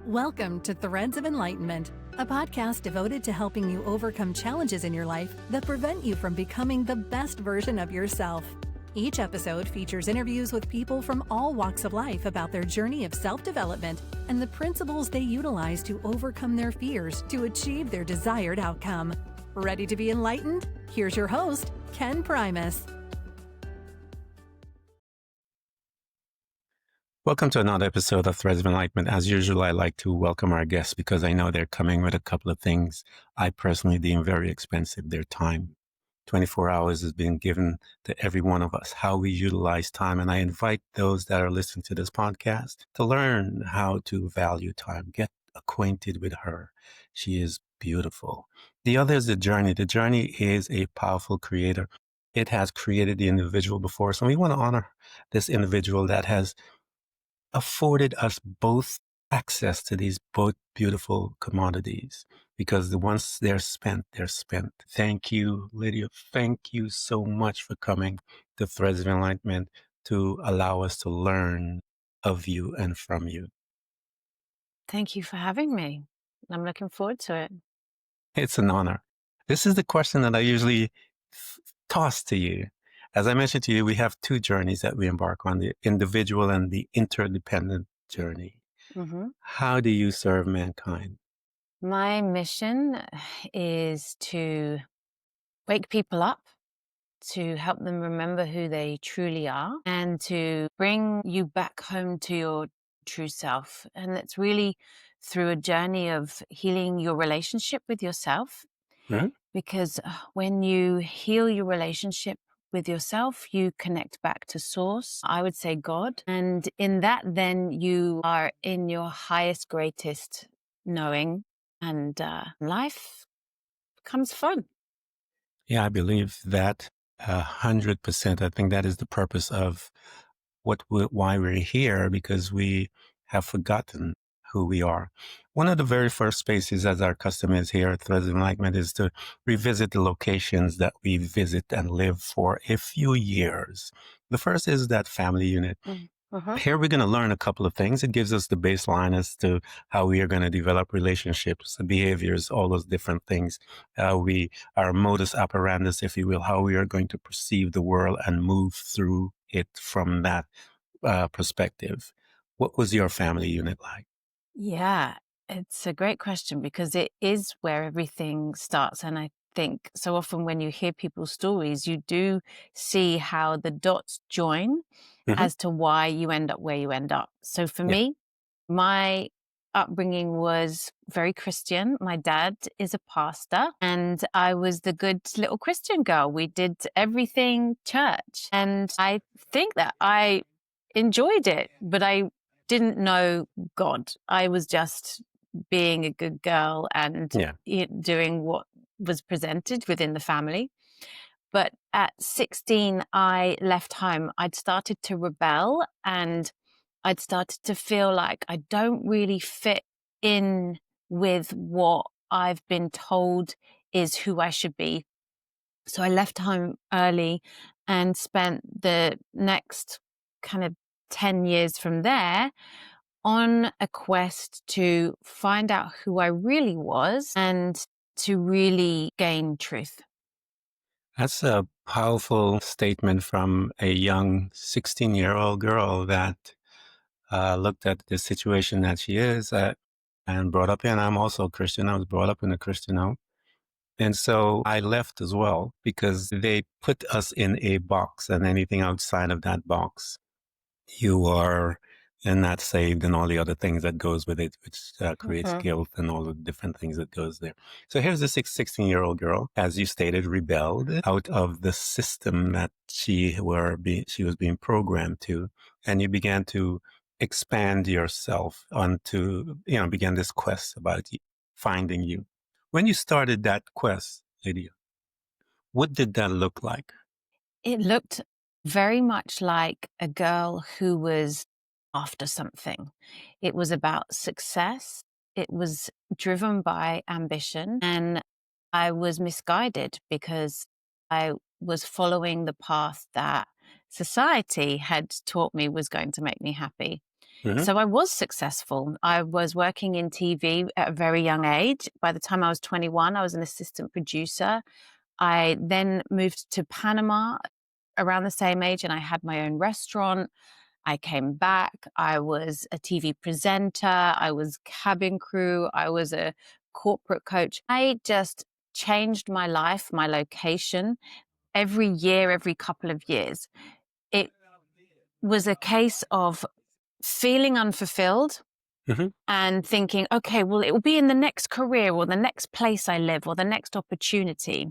Welcome to Threads of Enlightenment, a podcast devoted to helping you overcome challenges in your life that prevent you from becoming the best version of yourself. Each episode features interviews with people from all walks of life about their journey of self-development and the principles they utilize to overcome their fears to achieve their desired outcome. Ready to be enlightened? Here's your host, Ken Primus. Welcome to another episode of Threads of Enlightenment. As usual, I like to welcome our guests because I know they're coming with a couple of things I personally deem very expensive, their time. 24 hours has been given to every one of us, how we utilize time. And I invite those that are listening to this podcast to learn how to value time, get acquainted with her. She is beautiful. The other is the journey. The journey is a powerful creator. It has created the individual before us. And we want to honor this individual that has afforded us both access to these both beautiful commodities, because once they're spent, they're spent. Thank you, Lydia. Thank you so much for coming to Threads of Enlightenment to allow us to learn of you and from you. Thank you for having me. I'm looking forward to it. It's an honor. This is the question that I usually toss to you. As I mentioned to you, we have two journeys that we embark on, the individual and the interdependent journey. Mm-hmm. How do you serve mankind? My mission is to wake people up, to help them remember who they truly are, and to bring you back home to your true self. And it's really through a journey of healing your relationship with yourself. Right? Because when you heal your relationship with yourself, you connect back to source, I would say God. And in that, then you are in your highest, greatest knowing, and life becomes fun. Yeah, I believe that 100%. I think that is the purpose of why we're here, because we have forgotten who we are. One of the very first spaces, as our custom is here at Threads of Enlightenment, is to revisit the locations that we visit and live for a few years. The first is that family unit. Mm-hmm. Here we're going to learn a couple of things. It gives us the baseline as to how we are going to develop relationships, behaviors, all those different things. Our modus operandus, if you will, how we are going to perceive the world and move through it from that perspective. What was your family unit like? Yeah, it's a great question, because it is where everything starts. And I think so often when you hear people's stories, you do see how the dots join as to why you end up where you end up. So for me, my upbringing was very Christian. My dad is a pastor, and I was the good little Christian girl. We did everything church, and I think that I enjoyed it, but I didn't know God. I was just being a good girl and doing what was presented within the family. But at 16, I left home. I'd started to rebel, and I'd started to feel like I don't really fit in with what I've been told is who I should be. So I left home early and spent the next kind of 10 years from there on a quest to find out who I really was and to really gain truth. That's a powerful statement from a young 16-year-old girl that looked at the situation that she is and brought up in. I'm also a Christian. I was brought up in a Christian home. And so I left as well because they put us in a box, and anything outside of that box, you are not saved, and all the other things that goes with it, which creates guilt and all the different things that goes there. So here's the 16-year-old girl, as you stated, rebelled out of the system that she was being programmed to, and you began to expand yourself began this quest about finding you. When you started that quest, Lydia, what did that look like? It looked very much like a girl who was after something. It was about success. It was driven by ambition, and I was misguided because I was following the path that society had taught me was going to make me happy. Mm-hmm. So I was successful. I was working in TV at a very young age. By the time I was 21, I was an assistant producer. I then moved to Panama around the same age, and I had my own restaurant. I came back. I was a TV presenter. I was cabin crew. I was a corporate coach. I just changed my life, my location every year, every couple of years. It was a case of feeling unfulfilled Mm-hmm. and thinking, okay, well, it will be in the next career or the next place I live or the next opportunity.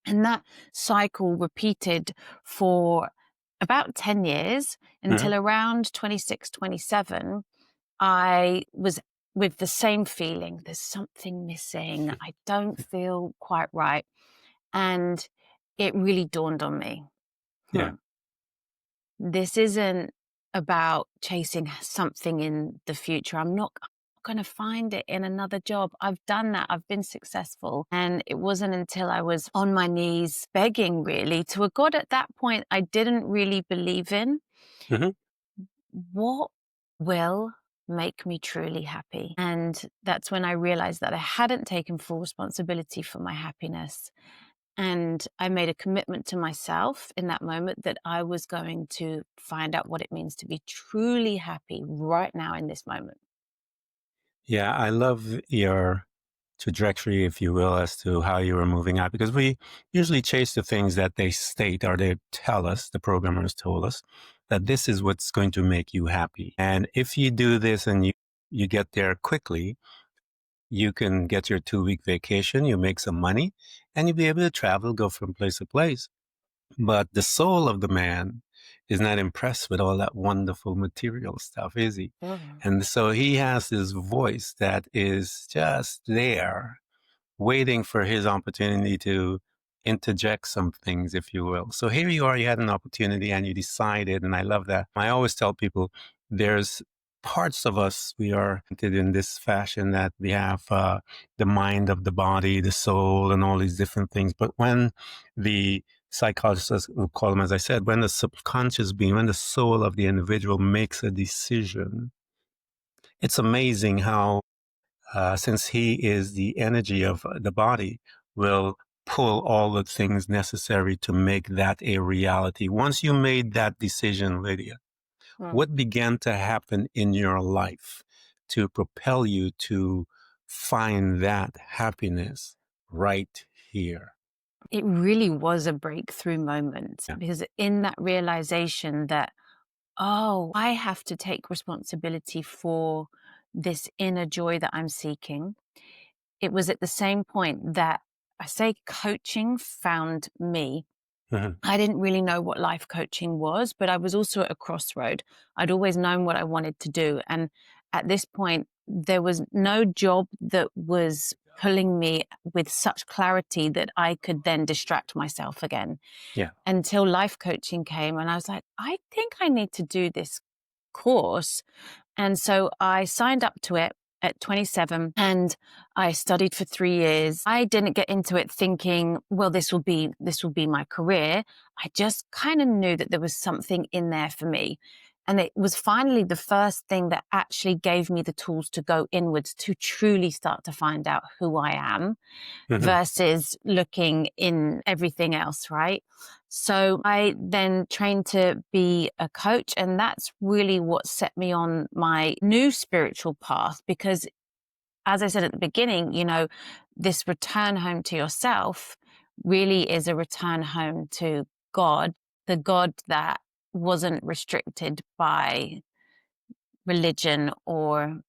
And that cycle repeated for about 10 years Mm-hmm. until around 26, 27, I was with the same feeling. There's something missing. I don't feel quite right. And it really dawned on me. Yeah. This isn't about chasing something in the future. I'm not going to find it in another job. I've done that. I've been successful. And it wasn't until I was on my knees begging really to a God at that point I didn't really believe in. Mm-hmm. What will make me truly happy? And that's when I realized that I hadn't taken full responsibility for my happiness. And I made a commitment to myself in that moment that I was going to find out what it means to be truly happy right now in this moment. Yeah, I love your trajectory, if you will, as to how you were moving out, because we usually chase the things that they state or they tell us, the programmers told us, that this is what's going to make you happy. And if you do this and you get there quickly, you can get your 2-week vacation, you make some money, and you'll be able to travel, go from place to place. But the soul of the man is not impressed with all that wonderful material stuff, is he? And so he has this voice that is just there, waiting for his opportunity to interject some things, if you will. So here you are, you had an opportunity and you decided, and I love that. I always tell people there's parts of us, we are in this fashion that we have the mind of the body, the soul, and all these different things. But when the psychologists will call them, as I said, when the subconscious being, when the soul of the individual makes a decision, it's amazing how since he is the energy of the body, will pull all the things necessary to make that a reality. Once you made that decision, Lydia, what began to happen in your life to propel you to find that happiness right here? It really was a breakthrough moment Yeah. because in that realization that, oh, I have to take responsibility for this inner joy that I'm seeking. It was at the same point that I say coaching found me. Mhm. I didn't really know what life coaching was, but I was also at a crossroad. I'd always known what I wanted to do. And at this point, there was no job that was pulling me with such clarity that I could then distract myself again Yeah. until life coaching came. And I was like, I think I need to do this course. And so I signed up to it at 27 and I studied for 3 years. I didn't get into it thinking, well, this will be my career. I just kind of knew that there was something in there for me. And it was finally the first thing that actually gave me the tools to go inwards to truly start to find out who I am Mhm. versus looking in everything else, right? So I then trained to be a coach, and that's really what set me on my new spiritual path because, as I said at the beginning, this return home to yourself really is a return home to God, the God that wasn't restricted by religion or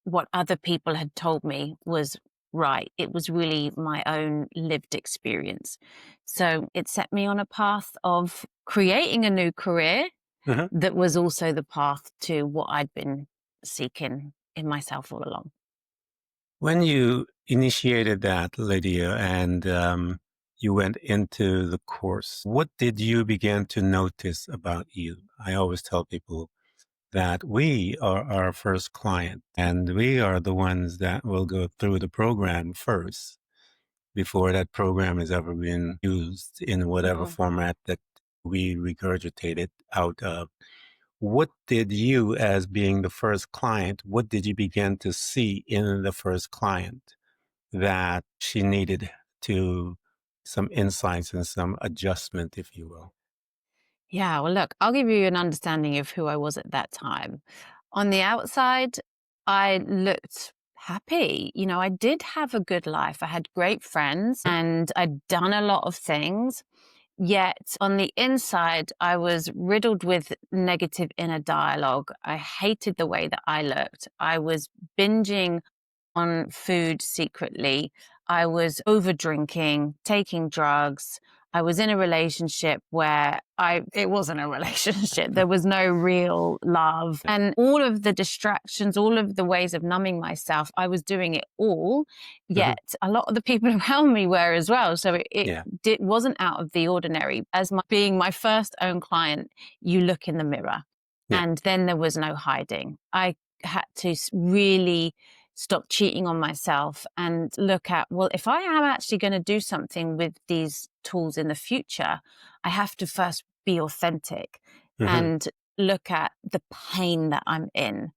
what other people had told me was right. It was really my own lived experience. So it set me on a path of creating a new career Mhm. that was also the path to what I'd been seeking in myself all along. When you initiated that, Lydia, and you went into the course, what did you begin to notice about you? I always tell people that we are our first client and we are the ones that will go through the program first before that program has ever been used in whatever Mhm. format that we regurgitate it out of. what did you, as being the first client, what did you begin to see in the first client that she needed to some insights and some adjustment, if you will? Yeah, well, look, I'll give you an understanding of who I was at that time. On the outside, I looked happy. You know, I did have a good life. I had great friends and I'd done a lot of things. Yet on the inside, I was riddled with negative inner dialogue. I hated the way that I looked. I was binging on food secretly. I was over drinking, taking drugs. I was in a relationship where it wasn't a relationship. There was no real love. And all of the distractions, all of the ways of numbing myself, I was doing it all. Yet a lot of the people around me were as well. So it wasn't out of the ordinary. Being my first own client, you look in the mirror and then there was no hiding. I had to really stop cheating on myself and look at, well, if I am actually going to do something with these tools in the future, I have to first be authentic and look at the pain that I'm in.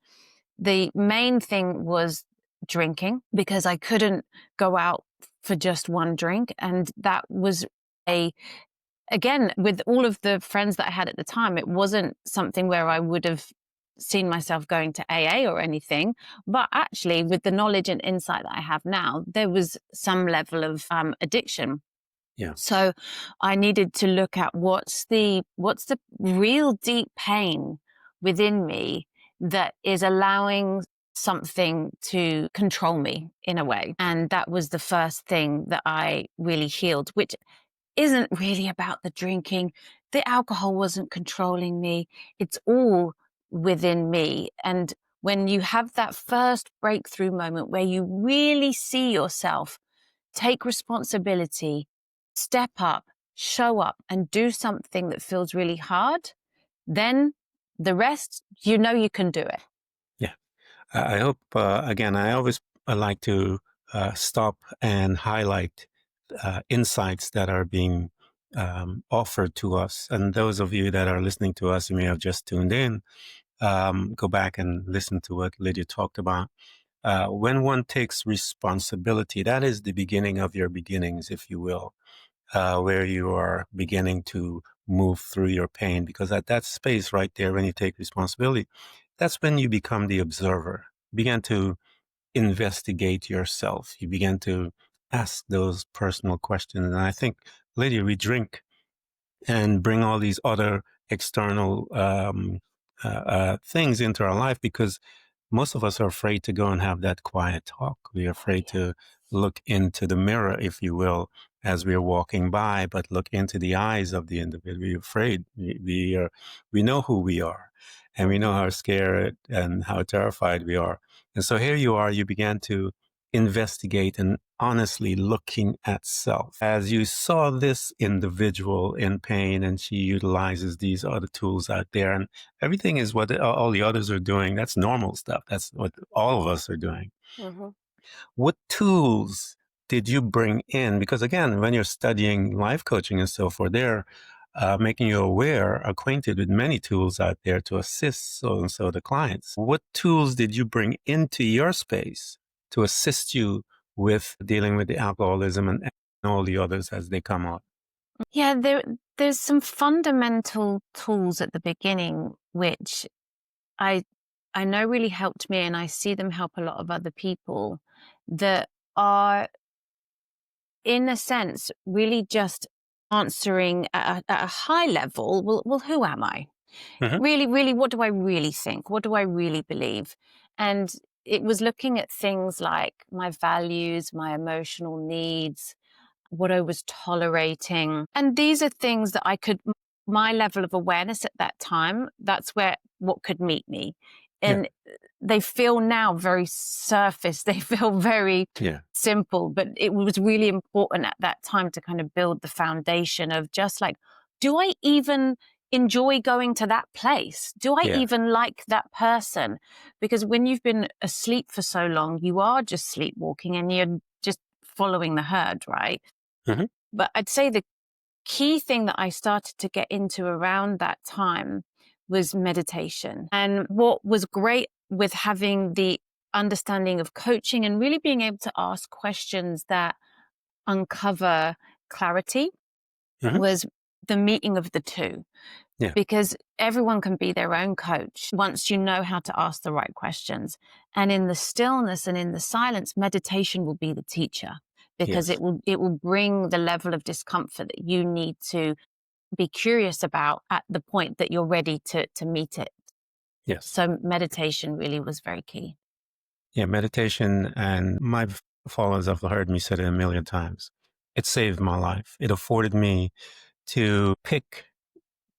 The main thing was drinking because I couldn't go out for just one drink. And that was again, with all of the friends that I had at the time, it wasn't something where I would have seen myself going to AA or anything. But actually, with the knowledge and insight that I have now, there was some level of addiction. Yeah. So I needed to look at what's the real deep pain within me that is allowing something to control me in a way. And that was the first thing that I really healed, which isn't really about the drinking. The alcohol wasn't controlling me. It's all within me. And when you have that first breakthrough moment where you really see yourself, take responsibility, step up, show up, and do something that feels really hard, then the rest, you know you can do it. Yeah. I hope, again, I always like to stop and highlight insights that are being offered to us. And those of you that are listening to us, you may have just tuned in, go back and listen to what Lydia talked about. When one takes responsibility, that is the beginning of your beginnings, if you will, where you are beginning to move through your pain. Because at that space right there, when you take responsibility, that's when you become the observer. You begin to investigate yourself. You begin to ask those personal questions. And I think, Lydia, we drink and bring all these other external things into our life because most of us are afraid to go and have that quiet talk. We're afraid to look into the mirror, if you will, as we're walking by, but look into the eyes of the individual. We're afraid. We know who we are, and we know how scared and how terrified we are. And so here you are, you began to investigate and honestly looking at self. As you saw this individual in pain and she utilizes these other tools out there, and everything is what all the others are doing. That's normal stuff. That's what all of us are doing. What tools did you bring in? Because again, when you're studying life coaching and so forth, they're making you acquainted with many tools out there to assist so and so the clients. What tools did you bring into your space to assist you with dealing with the alcoholism and all the others as they come up? Yeah, there's some fundamental tools at the beginning which I know really helped me, and I see them help a lot of other people, that are, in a sense, really just answering at a high level, well, who am I? Really, really, what do I really think? What do I really believe? And it was looking at things like my values, my emotional needs, what I was tolerating. And these are things that my level of awareness at that time, that's what could meet me. And they feel now very surface. They feel very simple, but it was really important at that time to kind of build the foundation of just like, do I even enjoy going to that place? Do I even like that person? Because when you've been asleep for so long, you are just sleepwalking and you're just following the herd, right? But I'd say the key thing that I started to get into around that time was meditation. And what was great with having the understanding of coaching and really being able to ask questions that uncover clarity was the meeting of the two. Yeah. Because everyone can be their own coach once you know how to ask the right questions. And in the stillness and in the silence, meditation will be the teacher, because Yes. it will bring the level of discomfort that you need to be curious about at the point that you're ready to meet it. Yes. So meditation really was very key. Yeah, meditation, and my followers have heard me say it a million times. It saved my life. It afforded me to pick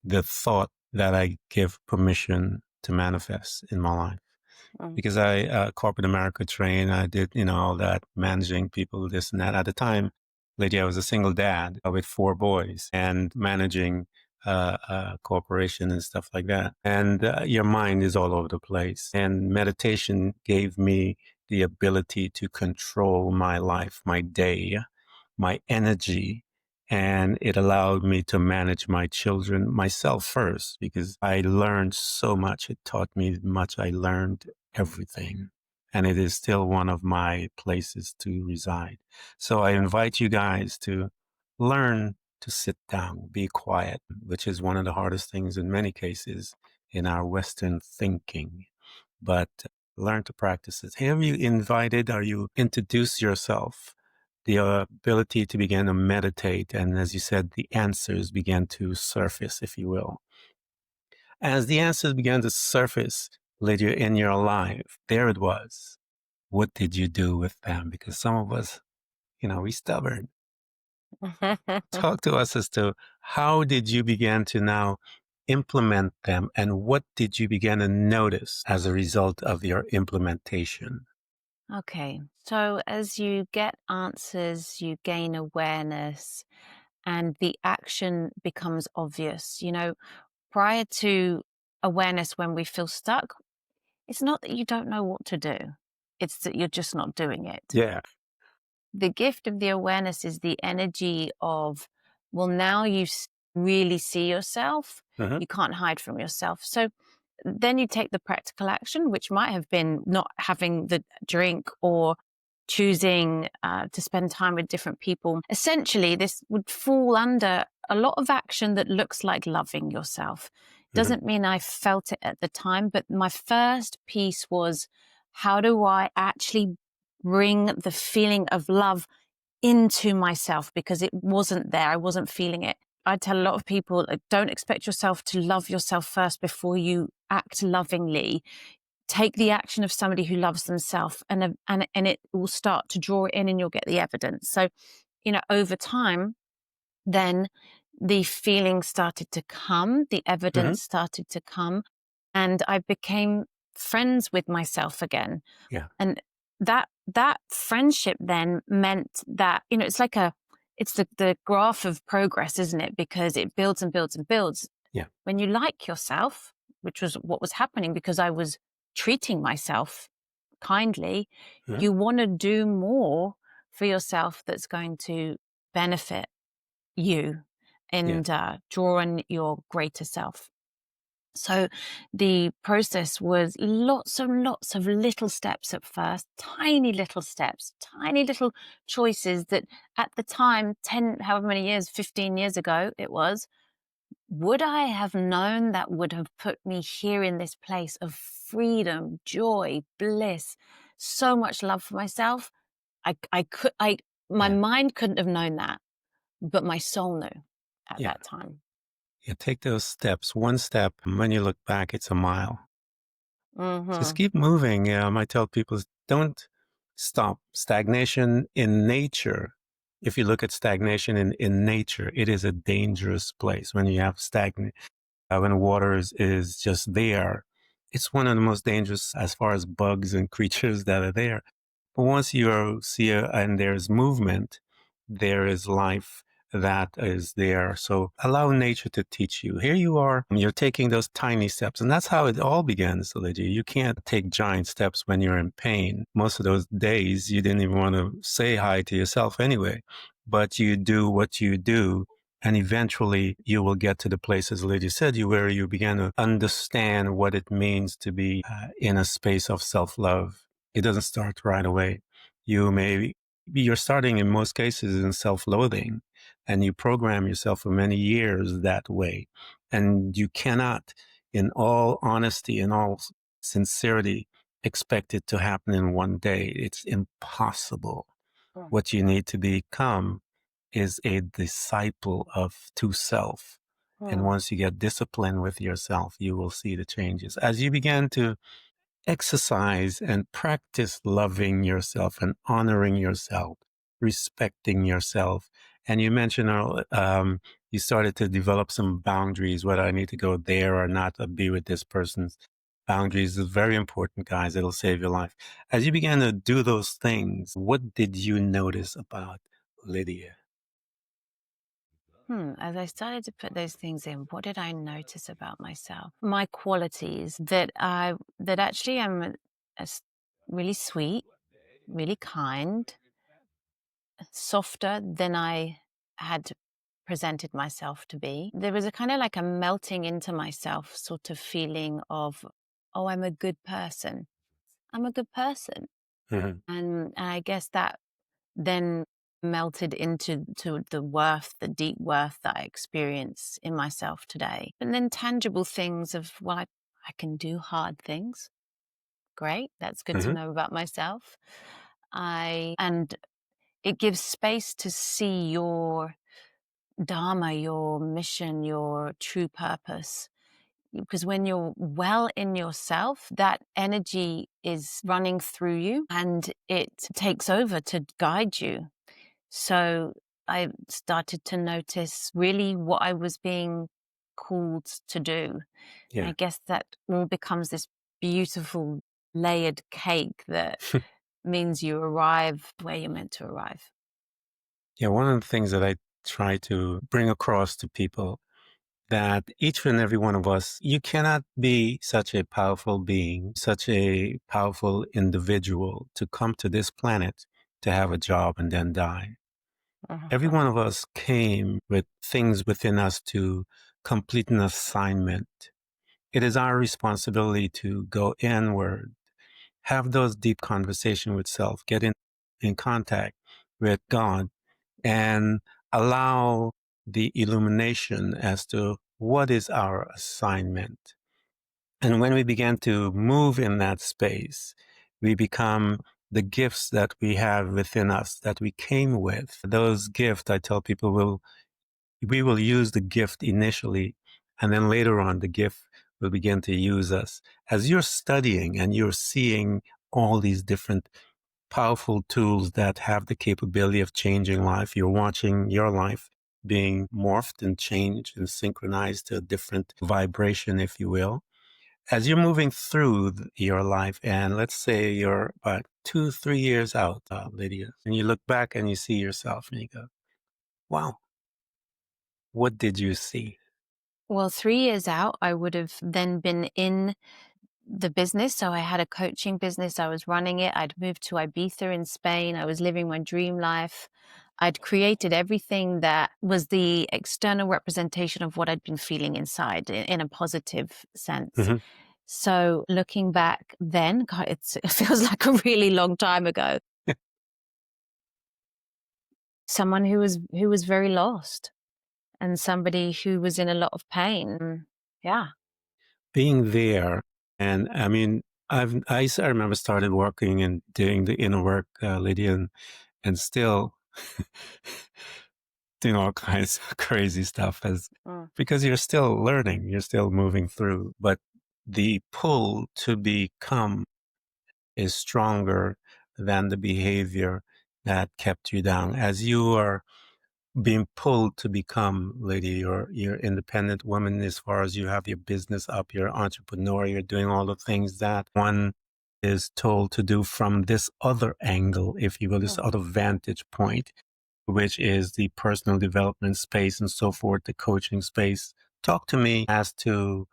the thought that I give permission to manifest in my life. Because I, corporate America trained, I did, all that, managing people, this and that. At the time, Lydia, I was a single dad with 4 boys and managing a corporation and stuff like that. And your mind is all over the place. And meditation gave me the ability to control my life, my day, my energy, and it allowed me to manage my children, myself first, because I learned so much. It taught me much. I learned everything. And it is still one of my places to reside. So I invite you guys to learn to sit down, be quiet, which is one of the hardest things in many cases in our Western thinking. But learn to practice it. Have you invited, or you introduce yourself, the ability to begin to meditate? And as you said, the answers began to surface, if you will. As the answers began to surface, Lydia, in your life, there it was. What did you do with them? Because some of us, we stubborn. Talk to us as to how did you begin to now implement them, and what did you begin to notice as a result of your implementation? Okay. So as you get answers, you gain awareness, and the action becomes obvious. Prior to awareness, when we feel stuck, it's not that you don't know what to do. It's that you're just not doing it. Yeah. The gift of the awareness is the energy of, well, now you really see yourself. You can't hide from yourself. So then you take the practical action, which might have been not having the drink or choosing to spend time with different people. Essentially, this would fall under a lot of action that looks like loving yourself. Doesn't mean I felt it at the time, but my first piece was, how do I actually bring the feeling of love into myself? Because it wasn't there. I wasn't feeling it. I tell a lot of people, don't expect yourself to love yourself first before you act lovingly. Take the action of somebody who loves themselves, and it will start to draw it in, and you'll get the evidence. So, over time, then the feeling started to come, the evidence started to come, and I became friends with myself again. Yeah. And that friendship then meant that, it's the graph of progress, isn't it? Because it builds and builds and builds. Yeah. When you like yourself, which was what was happening because I was treating myself kindly, you want to do more for yourself that's going to benefit you and draw on your greater self. So the process was lots and lots of little steps at first, tiny little steps, tiny little choices that at the time, 10, however many years, 15 years ago it was, would I have known that would have put me here in this place of freedom, joy, bliss, so much love for myself? My mind couldn't have known that, but my soul knew at that time. Yeah, take those steps. One step, when you look back, it's a mile. Just keep moving. I tell people, don't stop. Stagnation in nature, if you look at stagnation in nature, it is a dangerous place. When you have stagnant, when water is just there, it's one of the most dangerous as far as bugs and creatures that are there. But once you see and there's movement, there is life that is there. So allow nature to teach you. Here you are, you're taking those tiny steps. And that's how it all begins, Lydia. You can't take giant steps when you're in pain. Most of those days, you didn't even want to say hi to yourself anyway. But you do what you do, And eventually you will get to the place, as Lydia said, where you begin to understand what it means to be in a space of self-love. It doesn't start right away. You're starting in most cases in self-loathing, and you program yourself for many years that way. And you cannot, in all honesty, in all sincerity, expect it to happen in one day. It's impossible. What you need to become is a disciple of to self. And once you get disciplined with yourself, you will see the changes. As you begin to exercise and practice loving yourself and honoring yourself, respecting yourself. And you mentioned you started to develop some boundaries, whether I need to go there or not, or be with this person's boundaries is very important, guys. It'll save your life. As you began to do those things, what did you notice about Lydia? As I started to put those things in, what did I notice about myself? My qualities that actually I'm really sweet, really kind, softer than I had presented myself to be. There was a kind of like a melting into myself sort of feeling of, oh, I'm a good person. I'm a good person. Mm-hmm. And I guess that then melted into the worth, the deep worth that I experience in myself today. And then tangible things of, well, I can do hard things. Great. That's good to Mm-hmm. know about myself. And it gives space to see your dharma, your mission, your true purpose. Because when you're well in yourself, that energy is running through you and it takes over to guide you. So I started to notice really what I was being called to do. Yeah. I guess that all becomes this beautiful layered cake that means you arrive where you're meant to arrive. Yeah. One of the things that I try to bring across to people that each and every one of us, you cannot be such a powerful being, such a powerful individual to come to this planet to have a job and then die. Every one of us came with things within us to complete an assignment. It is our responsibility to go inward, have those deep conversations with self, get in contact with God, and allow the illumination as to what is our assignment. And when we begin to move in that space, we become the gifts that we have within us that we came with. Those gifts, I tell people, we will use the gift initially, and then later on, the gift will begin to use us. As you're studying and you're seeing all these different powerful tools that have the capability of changing life, you're watching your life being morphed and changed and synchronized to a different vibration, if you will. As you're moving through your life, and let's say you're about 2-3 years out, Lydia, and you look back and you see yourself and you go, wow, what did you see? Well, 3 years out, I would have then been in the business. So I had a coaching business. I was running it. I'd moved to Ibiza in Spain. I was living my dream life. I'd created everything that was the external representation of what I'd been feeling inside in a positive sense. Mm-hmm. So looking back then, God, it feels like a really long time ago. Someone who was very lost and somebody who was in a lot of pain. Yeah. Being there, and I mean, I remember started working and doing the inner work, Lydia, and still doing all kinds of crazy stuff because you're still learning, you're still moving through, but the pull to become is stronger than the behavior that kept you down. As you are being pulled to become, Lady, you're independent woman as far as you have your business up, you're an entrepreneur, you're doing all the things that one is told to do from this other angle, if you will, this other vantage point, which is the personal development space and so forth, the coaching space. Talk to me as to,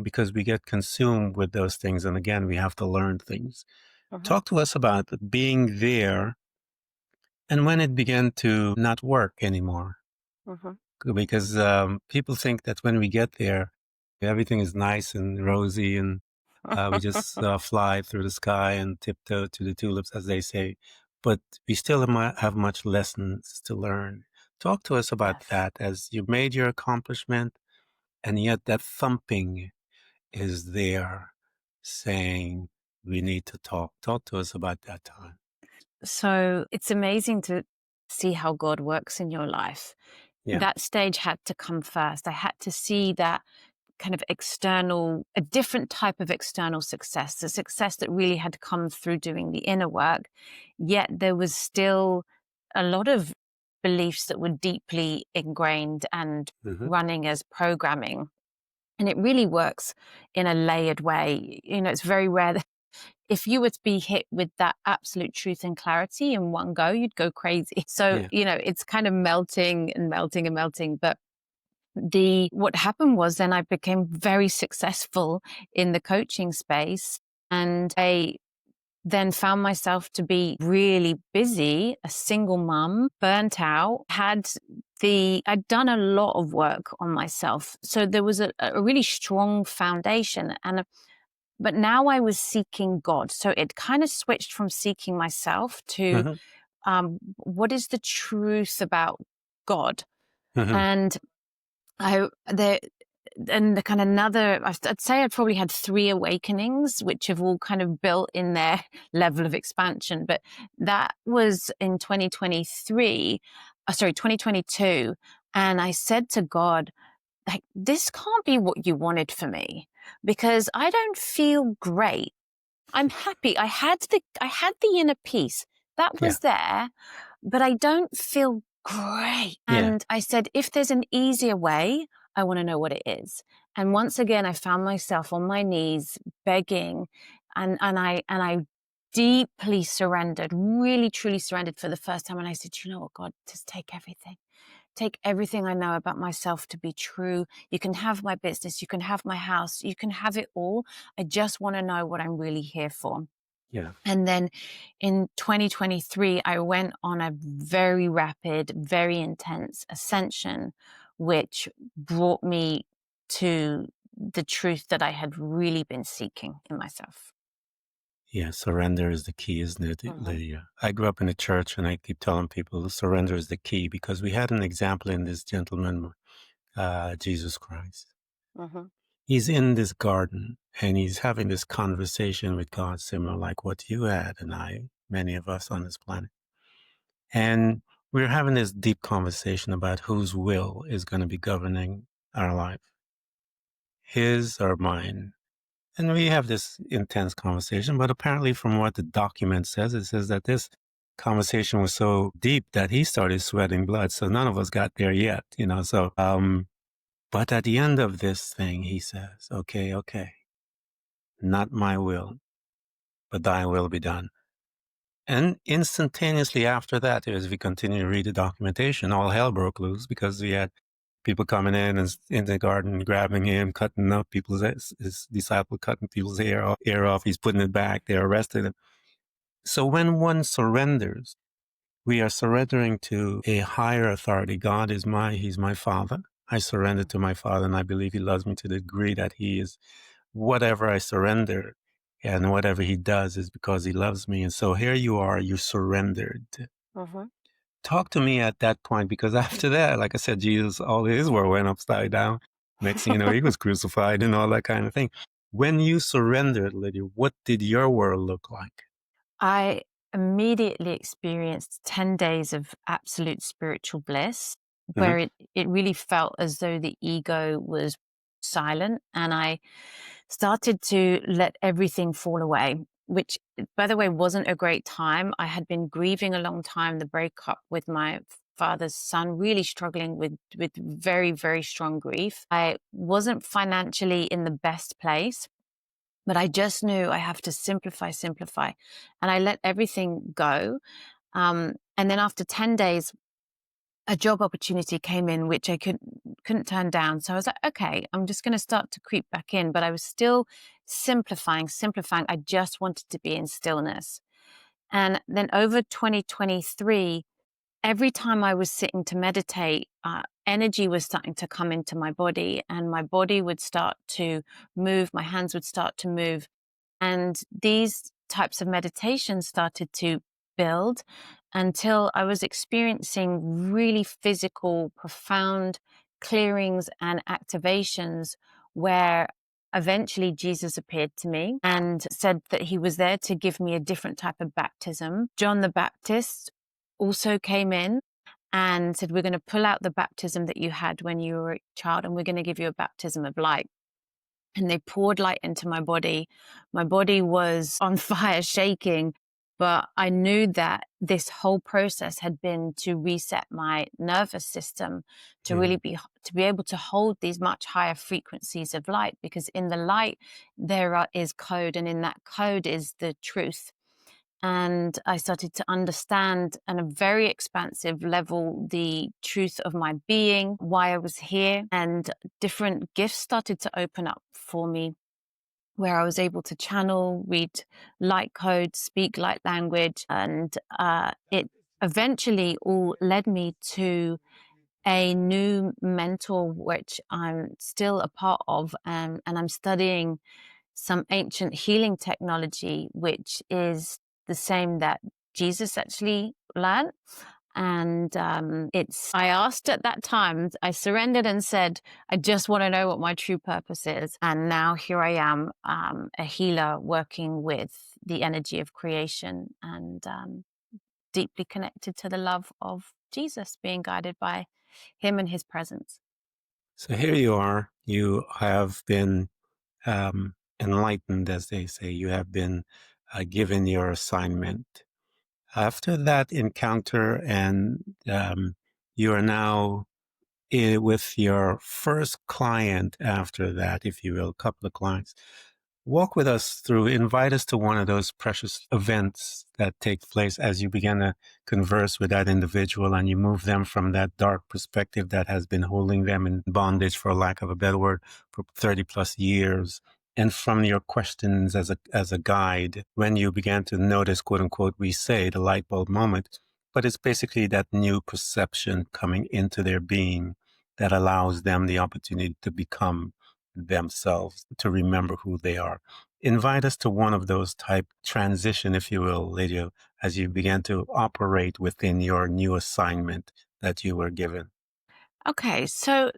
because we get consumed with those things. And again, we have to learn things. Talk to us about being there and when it began to not work anymore. because people think that when we get there, everything is nice and rosy and we just fly through the sky and tiptoe to the tulips, as they say. But we still have much lessons to learn. Talk to us about Yes. that as you made your accomplishment, and yet that thumping is there saying, we need to talk. Talk to us about that time. So it's amazing to see how God works in your life. Yeah. That stage had to come first. I had to see that kind of a different type of external success, the success that really had come through doing the inner work. Yet there was still a lot of beliefs that were deeply ingrained and running as programming. And it really works in a layered way. It's very rare that if you were to be hit with that absolute truth and clarity in one go, you'd go crazy. So, it's kind of melting and melting and melting. But what happened was then I became very successful in the coaching space, and I then found myself to be really busy, a single mum, burnt out, I'd done a lot of work on myself. So there was a really strong foundation. But now I was seeking God. So it kind of switched from seeking myself to what is the truth about God? And and the kind of I'd say I probably had 3 awakenings, which have all kind of built in their level of expansion. But that was in 2022. And I said to God, like, this can't be what you wanted for me, because I don't feel great. I'm happy. I had the inner peace that was there, but I don't feel great. And I said, if there's an easier way, I want to know what it is. And once again, I found myself on my knees begging, and I deeply surrendered, really truly surrendered for the first time. And I said, you know what, God, just take everything. Take everything I know about myself to be true. You can have my business. You can have my house. You can have it all. I just want to know what I'm really here for. Yeah. And then in 2023, I went on a very rapid, very intense ascension, which brought me to the truth that I had really been seeking in myself. Yeah, surrender is the key, isn't it, Lydia? I grew up in a church, and I keep telling people surrender is the key, because we had an example in this gentleman, Jesus Christ. He's in this garden, and he's having this conversation with God, similar like what you had and I, many of us on this planet. And we're having this deep conversation about whose will is going to be governing our life, his or mine. And we have this intense conversation, but apparently from what the document says, it says that this conversation was so deep that he started sweating blood. So none of us got there yet, so, but at the end of this thing, he says, okay, not my will, but thy will be done. And instantaneously after that, as we continue to read the documentation, all hell broke loose, because we had people coming in and in the garden, grabbing him, cutting up his disciple, cutting people's hair off. He's putting it back. They arrested him. So when one surrenders, we are surrendering to a higher authority. God is he's my father. I surrender to my father, and I believe he loves me to the degree that he is whatever I surrender, and whatever he does is because he loves me. And so here you are, you surrendered. Talk to me at that point, because after that, like I said, Jesus, all his world went upside down. Next thing you know, he was crucified and all that kind of thing. When you surrendered, Lydia, what did your world look like? I immediately experienced 10 days of absolute spiritual bliss, where it really felt as though the ego was silent, and I started to let everything fall away, which, by the way, wasn't a great time. I had been grieving a long time, the breakup with my father's son, really struggling with very, very strong grief. I wasn't financially in the best place, but I just knew I have to simplify. And I let everything go. And then after 10 days, a job opportunity came in, which I couldn't turn down. So I was like, okay, I'm just going to start to creep back in. But I was still simplifying. I just wanted to be in stillness. And then over 2023, every time I was sitting to meditate, energy was starting to come into my body, and my body would start to move, my hands would start to move. And these types of meditations started to build until I was experiencing really physical, profound clearings and activations where eventually Jesus appeared to me and said that he was there to give me a different type of baptism. John the Baptist also came in and said, we're going to pull out the baptism that you had when you were a child, and we're going to give you a baptism of light. And they poured light into my body. My body was on fire, shaking, but I knew that this whole process had been to reset my nervous system to really be able to hold these much higher frequencies of light, because in the light there is code, and in that code is the truth. And I started to understand on a very expansive level the truth of my being, why I was here, and different gifts started to open up for me, where I was able to channel, read light code, speak light language. And it eventually all led me to a new mentor, which I'm still a part of, and I'm studying some ancient healing technology, which is the same that Jesus actually learned. And I asked at that time, I surrendered and said, I just want to know what my true purpose is. And now here I am, a healer working with the energy of creation, and deeply connected to the love of Jesus, being guided by him and his presence. So here you are. You have been enlightened, as they say. You have been given your assignment. After that encounter, and you are now with your first client after that, if you will, a couple of clients. Walk with us through, invite us to one of those precious events that take place as you begin to converse with that individual and you move them from that dark perspective that has been holding them in bondage, for lack of a better word, for 30 plus years. And from your questions as a guide, when you began to notice, quote unquote, we say the light bulb moment, but it's basically that new perception coming into their being that allows them the opportunity to become themselves, to remember who they are. Invite us to one of those type transition, if you will, Lydia, as you began to operate within your new assignment that you were given. Okay, so,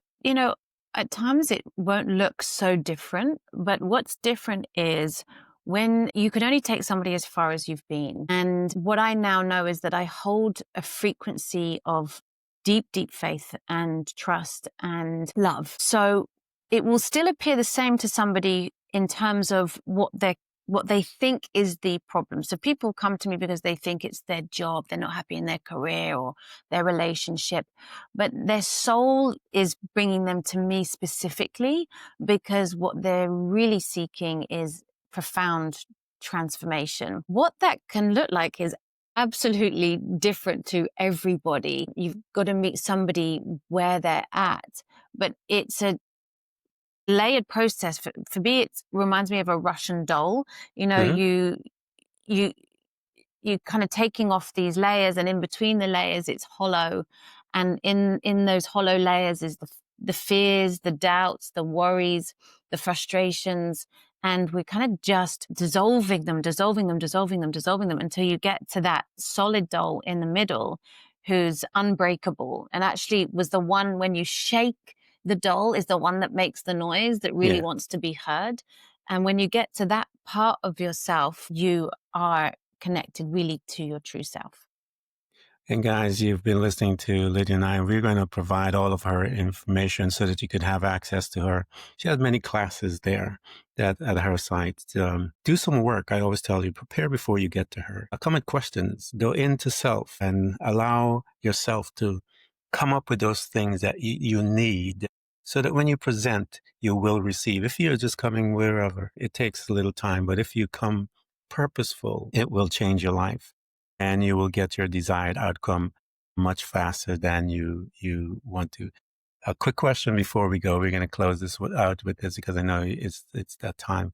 at times it won't look so different, but what's different is when you can only take somebody as far as you've been. And what I now know is that I hold a frequency of deep, deep faith and trust and love. So it will still appear the same to somebody in terms of what they think is the problem. So people come to me because they think it's their job, they're not happy in their career or their relationship, but their soul is bringing them to me specifically because what they're really seeking is profound transformation. What that can look like is absolutely different to everybody. You've got to meet somebody where they're at, but it's a layered process. For me, it reminds me of a Russian doll. You kind of taking off these layers, and in between the layers, it's hollow. And in those hollow layers is the fears, the doubts, the worries, the frustrations. And we're kind of just dissolving them until you get to that solid doll in the middle who's unbreakable. And actually was the one, when you shake the doll, is the one that makes the noise that really wants to be heard. And when you get to that part of yourself, you are connected really to your true self. And guys, you've been listening to Lydia and I. We're going to provide all of her information so that you could have access to her. She has many classes there at her site. Do some work. I always tell you, prepare before you get to her. Come at questions. Go into self and allow yourself to come up with those things that you need so that when you present, you will receive. If you're just coming wherever, it takes a little time. But if you come purposeful, it will change your life. And you will get your desired outcome much faster than you want to. A quick question before we go. We're going to close this out with this because I know it's that time.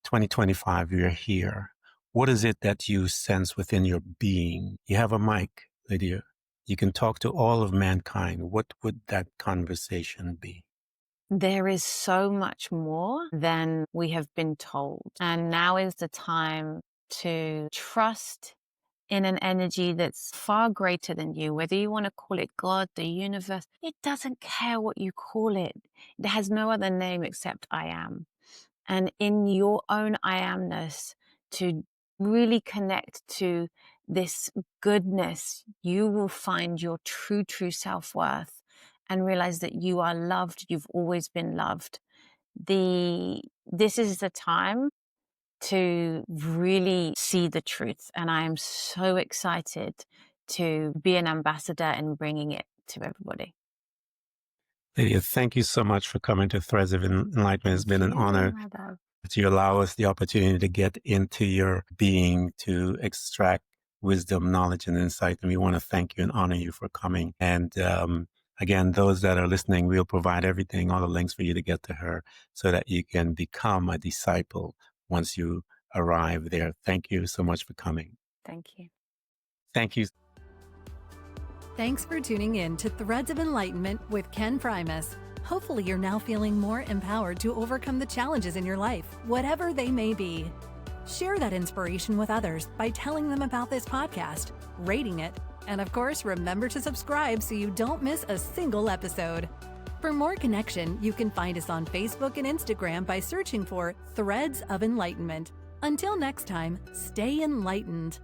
2025, you're here. What is it that you sense within your being? You have a mic, Lydia. you can talk to all of mankind, what would that conversation be? There is so much more than we have been told. And now is the time to trust in an energy that's far greater than you, whether you want to call it God, the universe. It doesn't care what you call it. It has no other name except I am. And in your own I amness, to really connect to this goodness, you will find your true self-worth and realize that you are loved. You've always been loved. This is the time to really see the truth. And I am so excited to be an ambassador and bringing it to everybody. Lydia, thank you so much for coming to Threads of Enlightenment. It's been an honor that you allow us the opportunity to get into your being, to extract wisdom, knowledge, and insight. And we want to thank you and honor you for coming. And again, those that are listening, we'll provide everything, all the links for you to get to her so that you can become a disciple once you arrive there. Thank you so much for coming. Thank you. Thank you. Thanks for tuning in to Threads of Enlightenment with Ken Primus. Hopefully you're now feeling more empowered to overcome the challenges in your life, whatever they may be. Share that inspiration with others by telling them about this podcast, rating it, and of course, remember to subscribe so you don't miss a single episode. For more connection, you can find us on Facebook and Instagram by searching for Threads of Enlightenment. Until next time, stay enlightened.